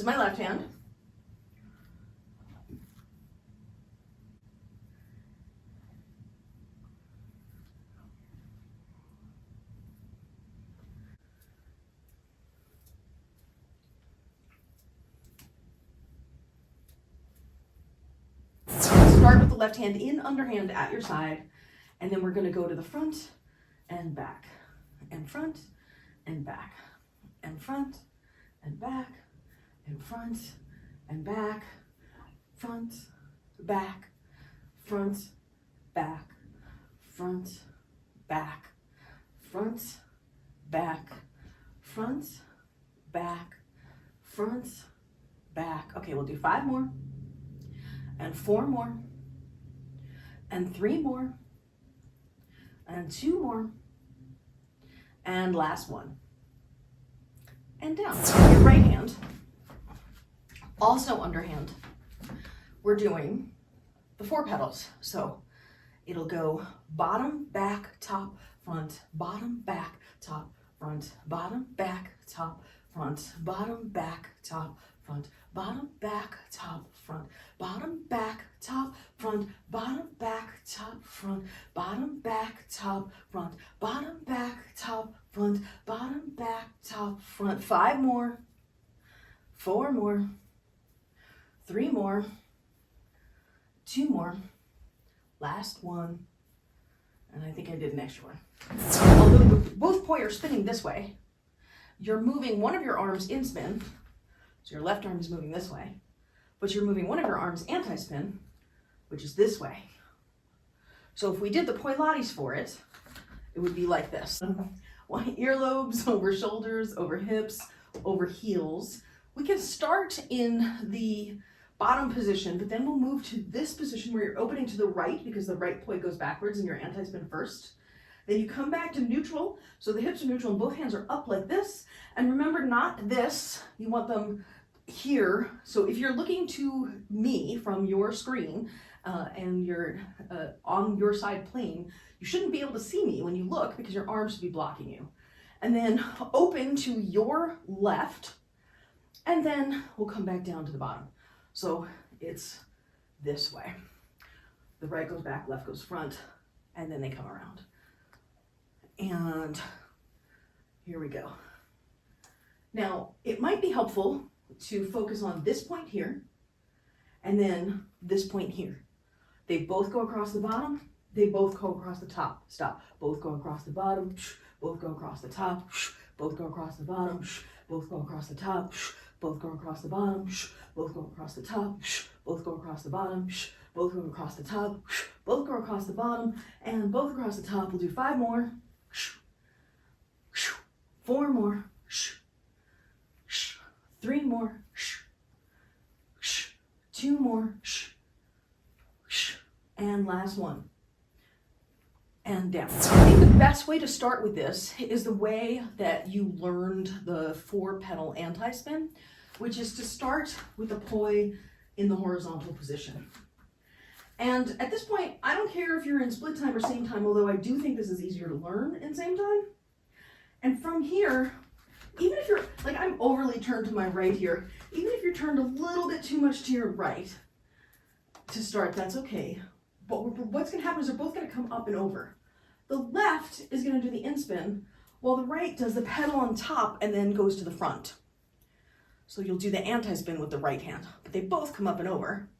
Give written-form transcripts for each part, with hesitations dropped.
is my left hand. Start with the left hand in underhand at your side, and then we're going to go to the front and back, and front and back, and front and back, and front and back, front, back, front, back, front, back, front, back, front, back, front, back. Okay, we'll do 5 more, and 4 more, and 3 more, and 2 more, and last one. And down. Your right hand, also underhand, we're doing the 4 petals. So it'll go bottom, back, top, front, bottom, back, top, front, bottom, back, top, front, bottom, back, top, front, bottom, back, top, front, bottom, back, top, front, bottom, back, top, front, bottom, back, top, front, bottom, back, top, front, bottom, back, top, front. 5 more, 4 more, 3 more, 2 more, last one, and I think I did an extra one. Although both poi are spinning this way, you're moving one of your arms in spin, so your left arm is moving this way, but you're moving one of your arms anti-spin, which is this way. So if we did the Pilates for it, it would be like this. Earlobes, over shoulders, over hips, over heels. We can start in the bottom position, but then we'll move to this position where you're opening to the right because the right poi goes backwards and your anti-spin first. Then you come back to neutral, so the hips are neutral and both hands are up like this. And remember, not this, you want them here. So if you're looking to me from your screen and you're on your side plane, you shouldn't be able to see me when you look because your arms should be blocking you. And then open to your left, and then we'll come back down to the bottom. So it's this way. The right goes back, left goes front, and then they come around. And here we go. Now, it might be helpful to focus on this point here, and then this point here. They both go across the bottom, they both go across the top. Stop. Both go across the bottom, both go across the top, both go across the bottom, both go across the top, both go across the bottom, both go across the top, both go across the bottom, both go across the top, both go across the bottom, and both across the top. We'll do 5 more, 4 more, 3 more, 2 more, and last one. And down. I think the best way to start with this is the way that you learned the 4 petal anti-spin, which is to start with the poi in the horizontal position. And at this point, I don't care if you're in split time or same time, although I do think this is easier to learn in same time. And from here, even if you're, like I'm overly turned to my right here, even if you're turned a little bit too much to your right to start, that's okay. But what's going to happen is they're both going to come up and over. The left is going to do the inspin, while the right does the pedal on top and then goes to the front. So you'll do the anti-spin with the right hand, but they both come up and over.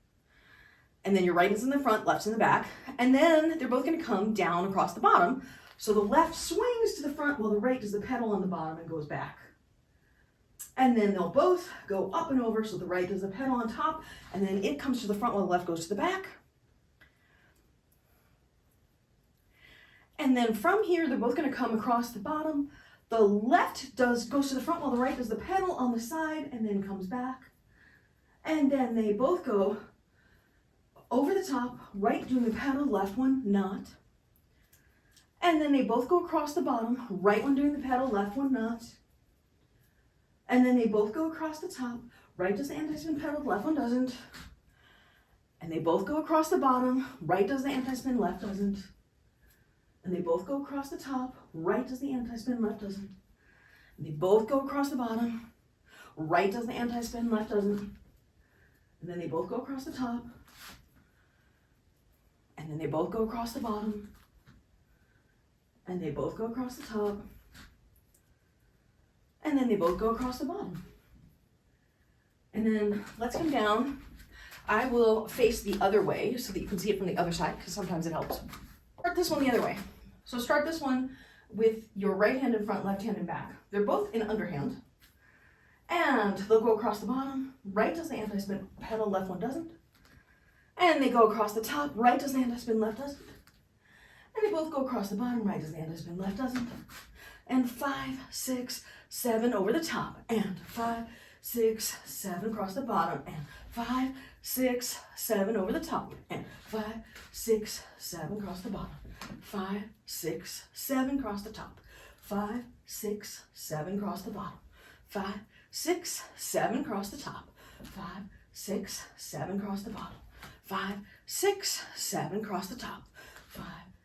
And then your right is in the front, left's in the back, and then they're both going to come down across the bottom. So the left swings to the front while the right does the pedal on the bottom and goes back. And then they'll both go up and over, so the right does the pedal on top, and then it comes to the front while the left goes to the back. And then from here, they're both going to come across the bottom. The left goes to the front while the right does the pedal on the side and then comes back. And then they both go over the top, right doing the pedal, left one not. And then they both go across the bottom, right one doing the pedal, left one not. And then they both go across the top, right does the anti-spin pedal, left one doesn't. And they both go across the bottom, right does the anti-spin, left doesn't. And they both go across the top, right does the anti-spin, left doesn't. And they both go across the bottom, right does the anti-spin, left doesn't. And then they both go across the top. And then they both go across the bottom. And they both go across the top. And then they both go across the bottom. And then let's come down. I will face the other way so that you can see it from the other side, because sometimes it helps. Start this one the other way. So start this one with your right hand in front, left hand in back. They're both in underhand. And they'll go across the bottom. Right does the anti-spin pedal, left one doesn't. And they go across the top. Right does the anti-spin, left doesn't. And they both go across the bottom. Right does the anti-spin, left doesn't. And 5, 6, 7 over the top. And 5, 6, 7 across the bottom. And 5, 6, 7 over the top. And 5, 6, 7 across the bottom. 5, 6, 7 across the top. 5, 6, 7 across the bottom. 5, 6, 7 across the top. 5, 6, 7 across the bottom. 5, 6, 7 across the top. 5,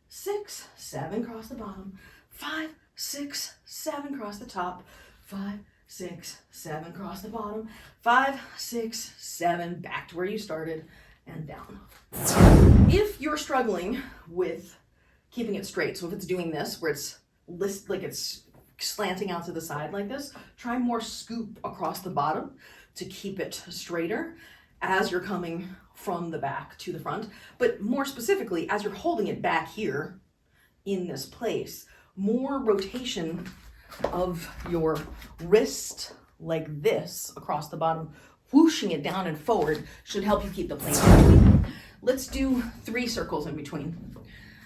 6, 7 across the bottom. 5, 6, 7 across the top. 5, 6, 7 across the bottom. 5, 6, 7 back to where you started and down. If you're struggling with keeping it straight, so if it's doing this where it's like it's slanting out to the side like this, try more scoop across the bottom to keep it straighter as you're coming from the back to the front. But more specifically, as you're holding it back here in this place, more rotation of your wrist like this across the bottom, whooshing it down and forward should help you keep the plane in between. Let's do 3 circles in between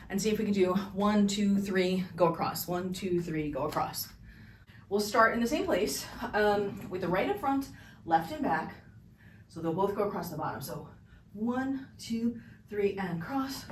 and see if we can do 1, 2, 3, go across. 1, 2, 3, go across. We'll start in the same place with the right in front, left and back. So they'll both go across the bottom. So 1, 2, 3, and cross.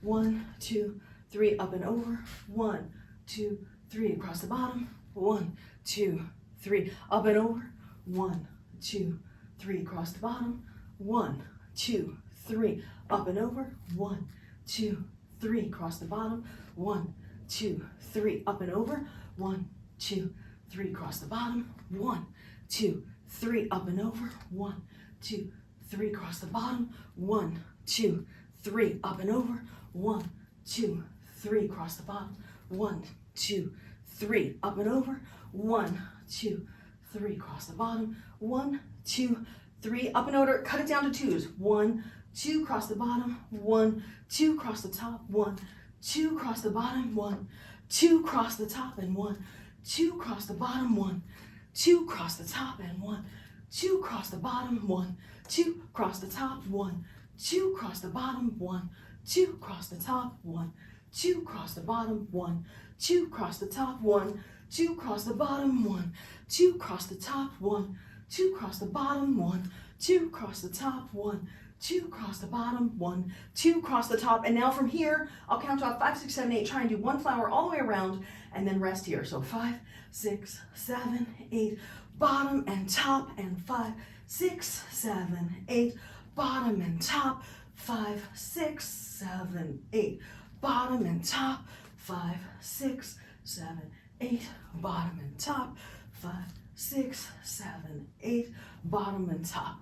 1, 2, 3, up and over. 1, 2, 3, across the bottom. 1, 2, 3, up and over. 1, 2, 3, across the bottom. 1, 2, 3, up and over. 1, 2, 3, across the bottom. 1, 2, 3, up and over. 1, 2, 3, across the bottom. 1, 2, 3, up and over. 1, 2, 3, across the bottom. 1, 2, 3, up and over. 1, 2, 3, across the bottom. 1, 2, 3, up and over. 1, 2, 3, across the bottom. 1, 2, 3, up and over. Cut it down to 2s. 1, 2, across the bottom. 1, 2, across the top. 1, 2, across the bottom. 1, 2, across the top. And 1, 2, across the bottom. 1, 2, across the top. And 1, 2, across the bottom. 1, 2, across the top. 1, 2, across the bottom. 1, 2, across the top. 1, 2, across the bottom. 1, 2, across the top. 1, 2, across the bottom. 1, 2, across the top. 1, 2, across the bottom. 1, 2, across the top. 1, 2, across the bottom. 1, 2, across the top. And now from here, I'll count off 5, 6, 7, 8. Try and do 1 flower all the way around and then rest here. So 5, 6, 7, 8. Bottom and top. And 5, 6, 7, 8. Bottom and top. 5, 6, 7, 8. Bottom and top. 5, 6, 7, 8. Bottom and top. 5, 6, 7, 8. Bottom and top.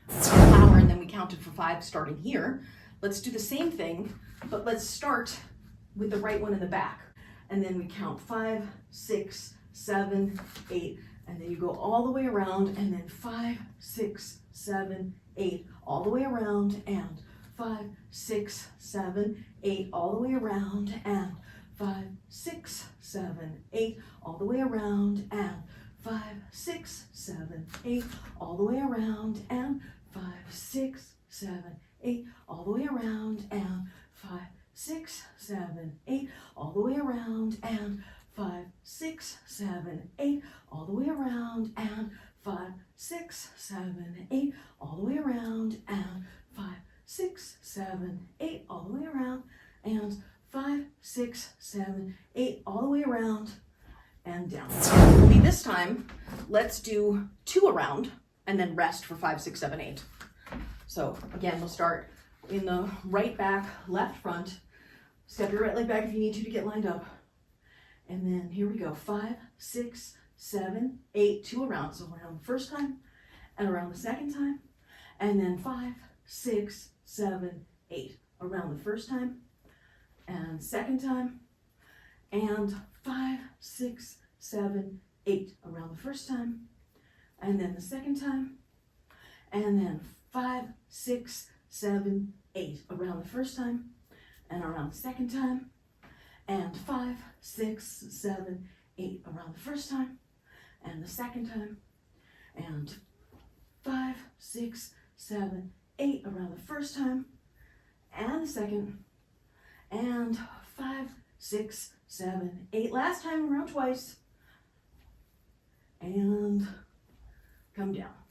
Flower, and then we counted for 5 starting here. Let's do the same thing, but let's start with the right one in the back. And then we count 5, 6, 7, 8. And then you go all the way around, and then 5, 6, 7, 8, all the way around, and 5, 6, 7, 8, all the way around, and 5, 6, 7, 8, all the way around, and 5, 6, 7, 8, all the way around, and 5, 6, 7, 8, all the way around, and 5, 6, 7, 8, all the way around, and 5, 6, 7, 8, all the way around, and 5, 6, 7, 8, all the way around, and 5, 6, 7, 8, all the way around, and 5, 6, 7, 8, all the way around and down. Only this time, let's do 2 around and then rest for 5, 6, 7, 8. So again, we'll start in the right back, left front. Step your right leg back if you need to get lined up. And then here we go, 5, 6, 7, 8, 2 around. So around the first time, and around the second time, and then 5, 6, 7, 8 around the first time, and second time, and 5, 6, 7, 8 around the first time, and then the second time, and then 5, 6, 7, 8 around the first time, and around the second time, and 5, 6, 7, 8 around the first time, and the second time, and 5, 6, 7, 8 around the first time, and the second, and 5, 6, 7, 8. Last time around twice, and come down.